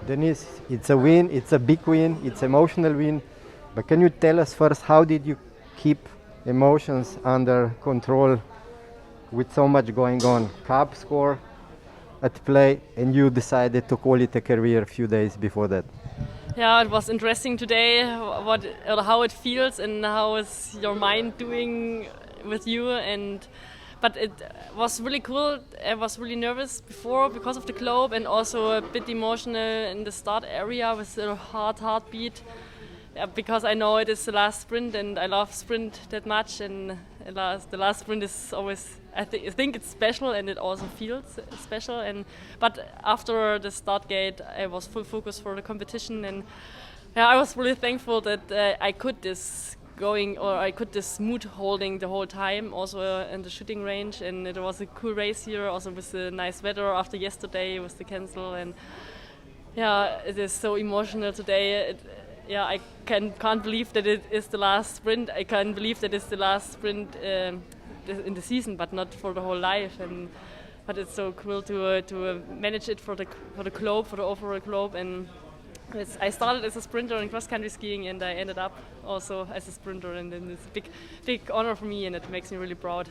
Denise, it's a win, it's a big win, it's emotional win. But can you tell us first, how did you keep emotions under control with so much going on? Cup score at play, and you decided to call it a career a few days before that. Yeah, it was interesting today how it feels and how is your mind doing with you, but it was really cool. I was really nervous before because of the globe and also a bit emotional in the start area with a heartbeat. Yeah, because I know it is the last sprint and I love sprint that much, and the last sprint is always I think it's special and it also feels special. But after the start gate, I was full focus for the competition, and yeah, I was really thankful that I could this mood holding the whole time, also in the shooting range, and it was a cool race here, also with the nice weather after yesterday with the cancel, and yeah, it is so emotional today. I can't believe that it is the last sprint. I can't believe that it's the last sprint in the season, but not for the whole life. But it's so cool to manage it for the globe, for the overall globe. And I started as a sprinter in cross country skiing, and I ended up also as a sprinter. And it's a big honor for me, and it makes me really proud.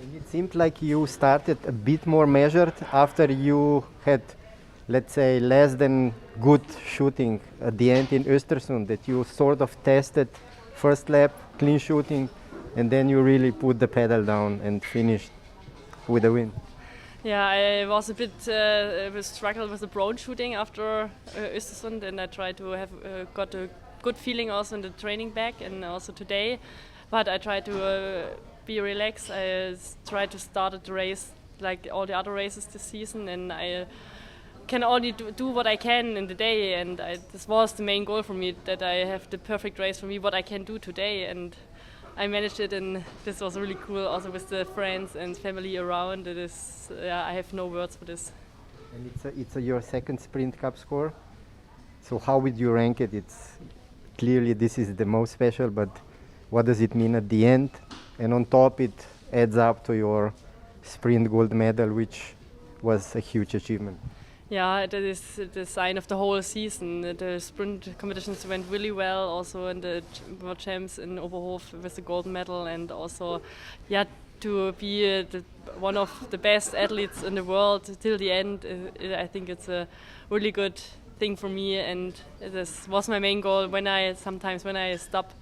And it seemed like you started a bit more measured after you had, let's say, less than good shooting at the end in Östersund, that you sort of tested first lap, clean shooting, and then you really put the pedal down and finished with a win. Yeah, I was a bit struggled with the broad shooting after Östersund, and I tried to have got a good feeling also in the training back and also today, but I tried to be relaxed. I tried to start the race like all the other races this season, and I can only do what I can in the day, and this was the main goal for me, that I have the perfect race for me, what I can do today, and I managed it, and this was really cool, also with the friends and family around. It is, I have no words for this. And it's your second sprint cup score, so how would you rank it? It's clearly this is the most special, but what does it mean at the end? And on top it adds up to your sprint gold medal, which was a huge achievement. Yeah, that is the sign of the whole season. The sprint competitions went really well, also in the World Champs in Oberhof with the gold medal, and also, to be one of the best athletes in the world till the end. I think it's a really good thing for me, and this was my main goal. When I stop,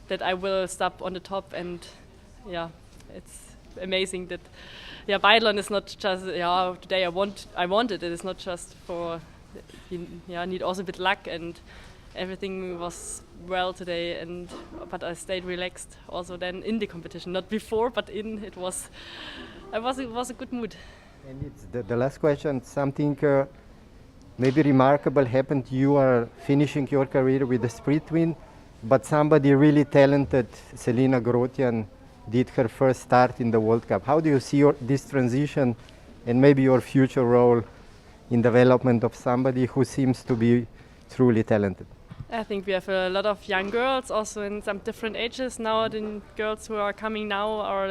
that I will stop on the top, and it's amazing that. Yeah, biathlon is not just today I want it. It is not just for need also a bit luck, and everything was well today. But I stayed relaxed also then in the competition, not before, but it was a good mood. And it's the last question. Something maybe remarkable happened. You are finishing your career with a sprint win, but somebody really talented, Selina Grotian, did her first start in the World Cup. How do you see this transition and maybe your future role in development of somebody who seems to be truly talented? I think we have a lot of young girls also in some different ages now. The girls who are coming now are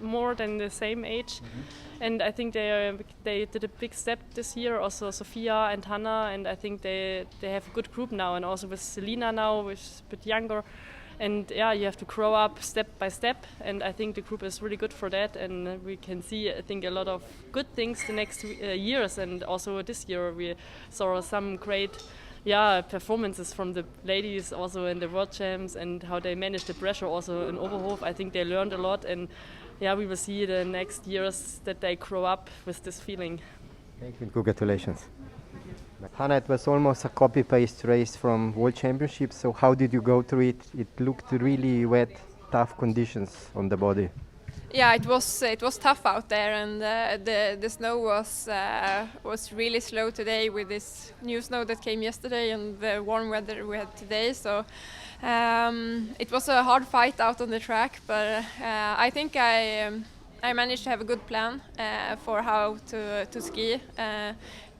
more than the same age. Mm-hmm. And I think they did a big step this year, also Sophia and Hanna, and I think they have a good group now, and also with Selina now, which is a bit younger. And you have to grow up step by step, and I think the group is really good for that, and we can see, I think, a lot of good things the next years, and also this year we saw some great performances from the ladies also in the World Champs, and how they managed the pressure also in Oberhof. I think they learned a lot, and we will see the next years that they grow up with this feeling. Thank you, congratulations. Hanna, it was almost a copy-paste race from World Championships, so how did you go through it? It looked really wet, tough conditions on the body. Yeah, it was tough out there, and the snow was really slow today with this new snow that came yesterday and the warm weather we had today. So it was a hard fight out on the track, but I think I managed to have a good plan for how to ski.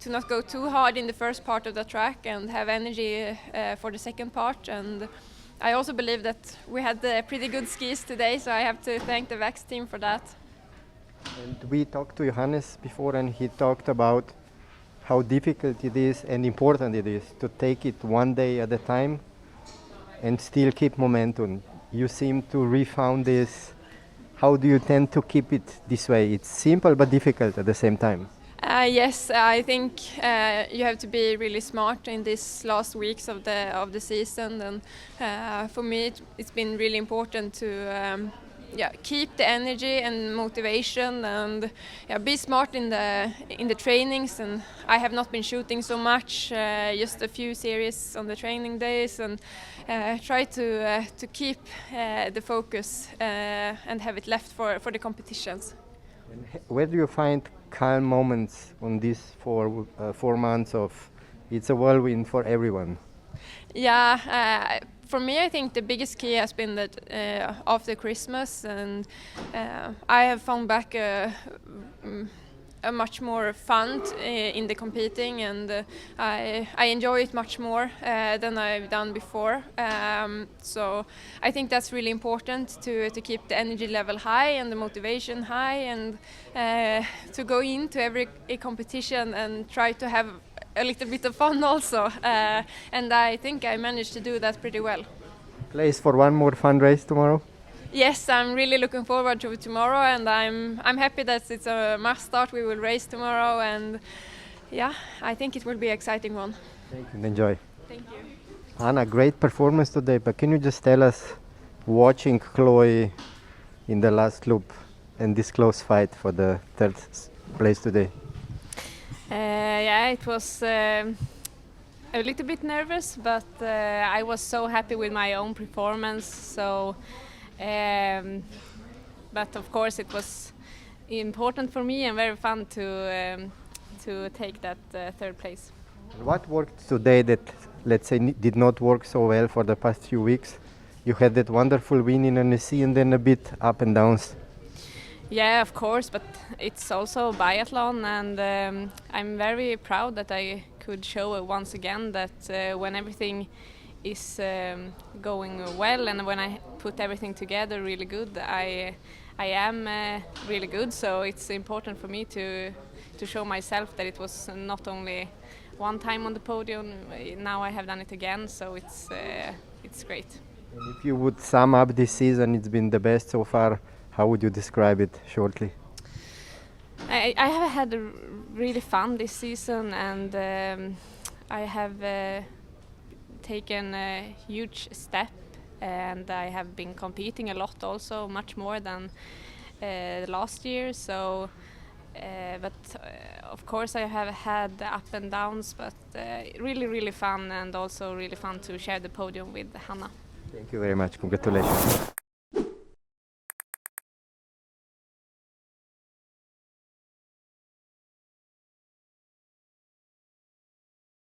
To not go too hard in the first part of the track and have energy for the second part. And I also believe that we had pretty good skis today, so I have to thank the VAX team for that. And we talked to Johannes before, and he talked about how difficult it is and important it is to take it one day at a time and still keep momentum. You seem to refound this. How do you tend to keep it this way? It's simple but difficult at the same time. Yes, I think you have to be really smart in these last weeks of the season, and for me it's been really important to keep the energy and motivation, and be smart in the trainings. And I have not been shooting so much, just a few series on the training days, and try to keep the focus and have it left for the competitions. And where do you find calm moments on these 4 months of it's a whirlwind for everyone? Yeah, for me, I think the biggest key has been that after Christmas, and I have found back a much more fun in the competing, and I enjoy it much more than I've done before. So I think that's really important to keep the energy level high and the motivation high, and to go into every competition and try to have a little bit of fun also. And I think I managed to do that pretty well. Place for one more fun race tomorrow? Yes, I'm really looking forward to tomorrow, and I'm happy that it's a must start. We will race tomorrow, and I think it will be an exciting one. Thank you and enjoy. Thank you. Hanna, great performance today, but can you just tell us, watching Chloe in the last loop and this close fight for the third place today? It was a little bit nervous, but I was so happy with my own performance. So, but of course, it was important for me and very fun to take that third place. What worked today that, let's say, did not work so well for the past few weeks? You had that wonderful win in Annecy and then a bit up and downs. Yeah, of course, but it's also biathlon, and I'm very proud that I could show once again that when everything is going well and when I put everything together really good, I am really good. So it's important for me to show myself that it was not only one time on the podium. Now I have done it again, so it's great. And if you would sum up this season, it's been the best so far. How would you describe it shortly? I have had really fun this season, and I have taken a huge step, and I have been competing a lot also, much more than last year. So, but of course I have had up and downs, but really fun, and also really fun to share the podium with Hanna. Thank you very much. Congratulations.